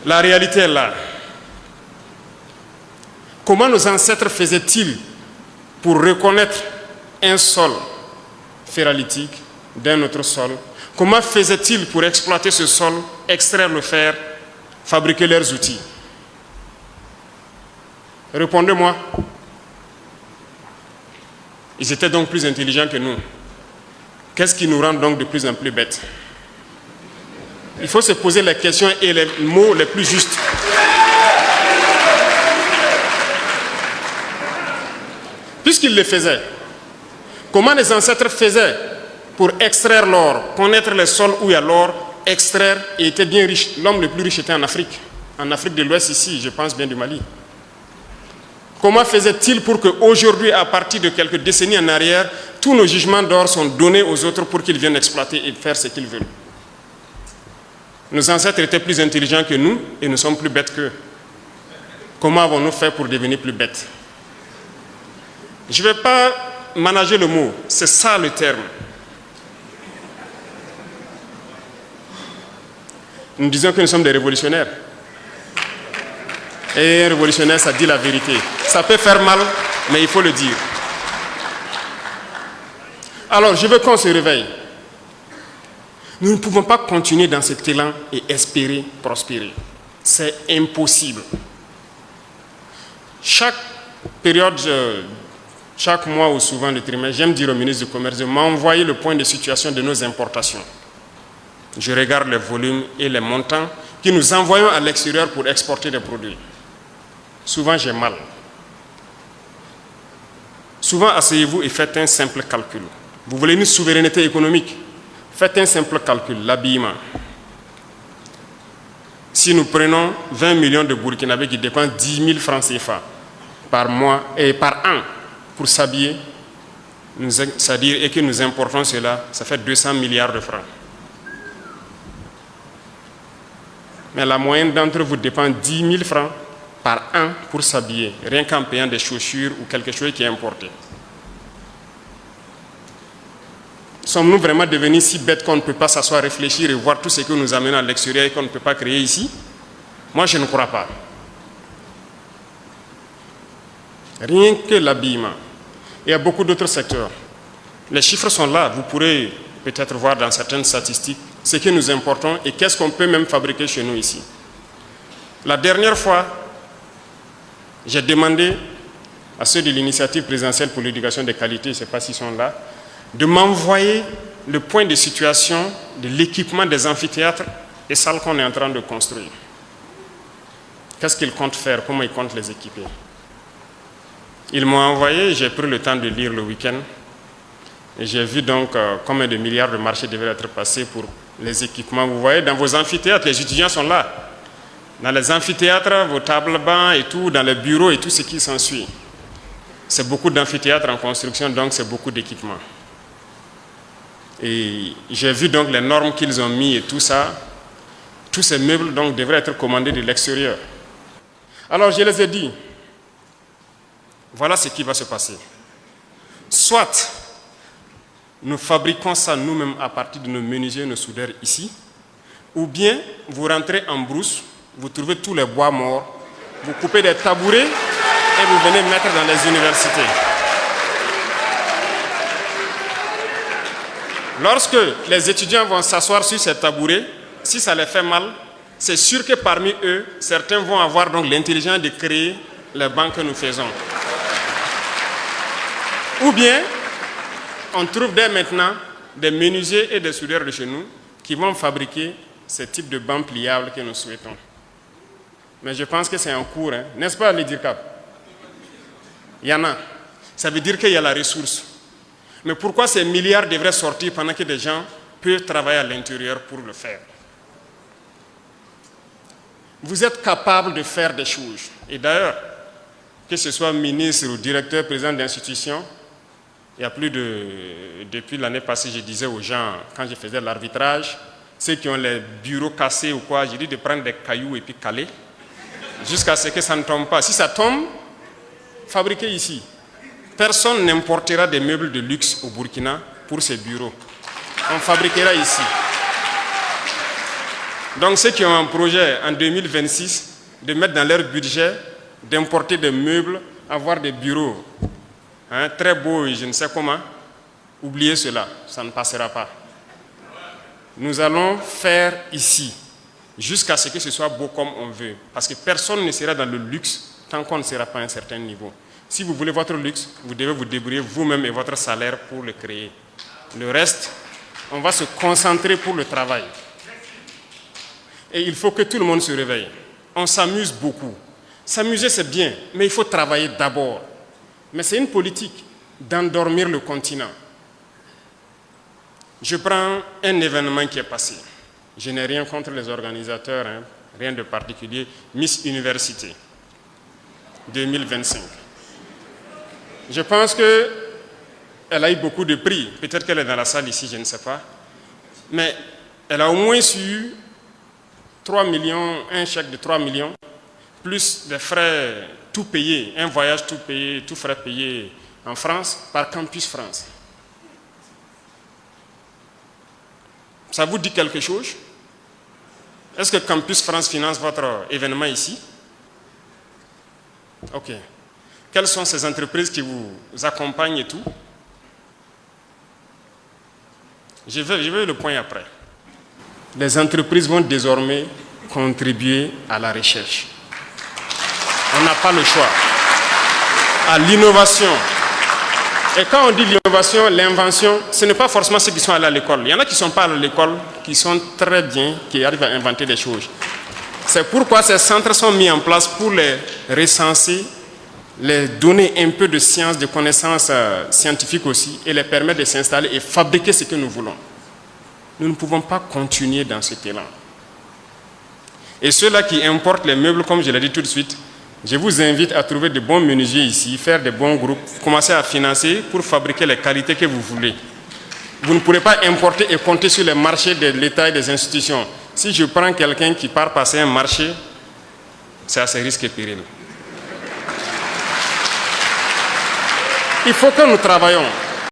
La réalité est là. Comment nos ancêtres faisaient-ils pour reconnaître un sol ferralitique d'un autre sol? Comment faisaient-ils pour exploiter ce sol, extraire le fer, fabriquer leurs outils? Répondez-moi. Ils étaient donc plus intelligents que nous. Qu'est-ce qui nous rend donc de plus en plus bêtes? Il faut se poser les questions et les mots les plus justes. Puisqu'ils le faisaient, comment les ancêtres faisaient pour extraire l'or, connaître les sols où il y a l'or, extraire et étaient bien riches? L'homme le plus riche était en Afrique de l'Ouest ici, je pense bien du Mali. Comment faisait-il pour qu'aujourd'hui, à partir de quelques décennies en arrière, tous nos jugements d'or sont donnés aux autres pour qu'ils viennent exploiter et faire ce qu'ils veulent? Nos ancêtres étaient plus intelligents que nous et nous sommes plus bêtes qu'eux. Comment avons-nous fait pour devenir plus bêtes? Je ne vais pas manager le mot, c'est ça le terme. Nous disons que nous sommes des révolutionnaires. Et un révolutionnaire, ça dit la vérité. Ça peut faire mal, mais il faut le dire. Alors, je veux qu'on se réveille. Nous ne pouvons pas continuer dans cet élan et espérer prospérer. C'est impossible. Chaque période, chaque mois ou souvent le trimestre, j'aime dire au ministre du Commerce de m'envoyer le point de situation de nos importations. Je regarde les volumes et les montants que nous envoyons à l'extérieur pour exporter des produits. Souvent, j'ai mal. Souvent, asseyez-vous et faites un simple calcul. Vous voulez une souveraineté économique? Faites un simple calcul, l'habillement. Si nous prenons 20 millions de Burkinabés qui dépensent 10 000 francs CFA par mois et par an pour s'habiller, c'est-à-dire et que nous importons cela, ça fait 200 milliards de francs. Mais la moyenne d'entre vous dépense 10 000 francs par an pour s'habiller, rien qu'en payant des chaussures ou quelque chose qui est importé. Sommes-nous vraiment devenus si bêtes qu'on ne peut pas s'asseoir, réfléchir et voir tout ce que nous amenons à l'extérieur et qu'on ne peut pas créer ici? Moi, je ne crois pas. Rien que l'habillement. Il y a beaucoup d'autres secteurs. Les chiffres sont là. Vous pourrez peut-être voir dans certaines statistiques ce que nous importons et qu'est-ce qu'on peut même fabriquer chez nous ici. La dernière fois, j'ai demandé à ceux de l'initiative présidentielle pour l'éducation de qualité, je ne sais pas s'ils sont là, de m'envoyer le point de situation de l'équipement des amphithéâtres et salles qu'on est en train de construire. Qu'est-ce qu'ils comptent faire? Comment ils comptent les équiper? Ils m'ont envoyé, j'ai pris le temps de lire le week-end, et j'ai vu donc combien de milliards de marchés devaient être passés pour les équipements. Vous voyez, dans vos amphithéâtres, les étudiants sont là. Dans les amphithéâtres, vos tables bancs et tout, dans les bureaux et tout ce qui s'ensuit. C'est beaucoup d'amphithéâtres en construction, donc c'est beaucoup d'équipements. Et j'ai vu donc les normes qu'ils ont mis et tout ça. Tous ces meubles donc devraient être commandés de l'extérieur. Alors je les ai dit, voilà ce qui va se passer. Soit nous fabriquons ça nous-mêmes à partir de nos menuisiers, nos soudeurs ici, ou bien vous rentrez en brousse, vous trouvez tous les bois morts, vous coupez des tabourets et vous venez mettre dans les universités. Lorsque les étudiants vont s'asseoir sur ces tabourets, si ça les fait mal, c'est sûr que parmi eux, certains vont avoir donc l'intelligence de créer les bancs que nous faisons. Ou bien, on trouve dès maintenant des menuisiers et des soudeurs de chez nous qui vont fabriquer ce type de bancs pliables que nous souhaitons. Mais je pense que c'est en cours, hein. N'est-ce pas, l'IDIRCAP? Il y en a. Ça veut dire qu'il y a la ressource. Mais pourquoi ces milliards devraient sortir pendant que des gens peuvent travailler à l'intérieur pour le faire? Vous êtes capable de faire des choses. Et d'ailleurs, que ce soit ministre ou directeur, président d'institution, il y a plus de... Depuis l'année passée, je disais aux gens, quand je faisais l'arbitrage, ceux qui ont les bureaux cassés ou quoi, j'ai dit de prendre des cailloux et puis caler, jusqu'à ce que ça ne tombe pas. Si ça tombe, fabriquez ici. Personne n'importera des meubles de luxe au Burkina pour ces bureaux. On fabriquera ici. Donc ceux qui ont un projet en 2026 de mettre dans leur budget d'importer des meubles, avoir des bureaux très beaux et je ne sais comment, oubliez cela, ça ne passera pas. Nous allons faire ici, jusqu'à ce que ce soit beau comme on veut. Parce que personne ne sera dans le luxe tant qu'on ne sera pas à un certain niveau. Si vous voulez votre luxe, vous devez vous débrouiller vous-même et votre salaire pour le créer. Le reste, on va se concentrer pour le travail. Et il faut que tout le monde se réveille. On s'amuse beaucoup. S'amuser, c'est bien, mais il faut travailler d'abord. Mais c'est une politique d'endormir le continent. Je prends un événement qui est passé. Je n'ai rien contre les organisateurs, rien de particulier. Miss Université 2025. Je pense qu'elle a eu beaucoup de prix. Peut-être qu'elle est dans la salle ici, je ne sais pas. Mais elle a au moins eu 3 millions, un chèque de 3 millions, plus des frais tout payés, un voyage tout payé, tout frais payé en France par Campus France. Ça vous dit quelque chose? Est-ce que Campus France finance votre événement ici? Ok. Quelles sont ces entreprises qui vous accompagnent et tout? Je vais le point après. Les entreprises vont désormais contribuer à la recherche. On n'a pas le choix. À l'innovation. Et quand on dit l'innovation, l'invention, ce n'est pas forcément ceux qui sont allés à l'école. Il y en a qui ne sont pas allés à l'école, qui sont très bien, qui arrivent à inventer des choses. C'est pourquoi ces centres sont mis en place pour les recenser, les donner un peu de science, de connaissances scientifiques aussi, et les permettre de s'installer et fabriquer ce que nous voulons. Nous ne pouvons pas continuer dans ce élan. Et ceux-là qui importent les meubles, comme je l'ai dit tout de suite, je vous invite à trouver de bons menuisiers ici, faire de bons groupes, commencer à financer pour fabriquer les qualités que vous voulez. Vous ne pourrez pas importer et compter sur les marchés de l'État et des institutions. Si je prends quelqu'un qui part passer un marché, c'est à ses risques et périls. Il faut que nous travaillions.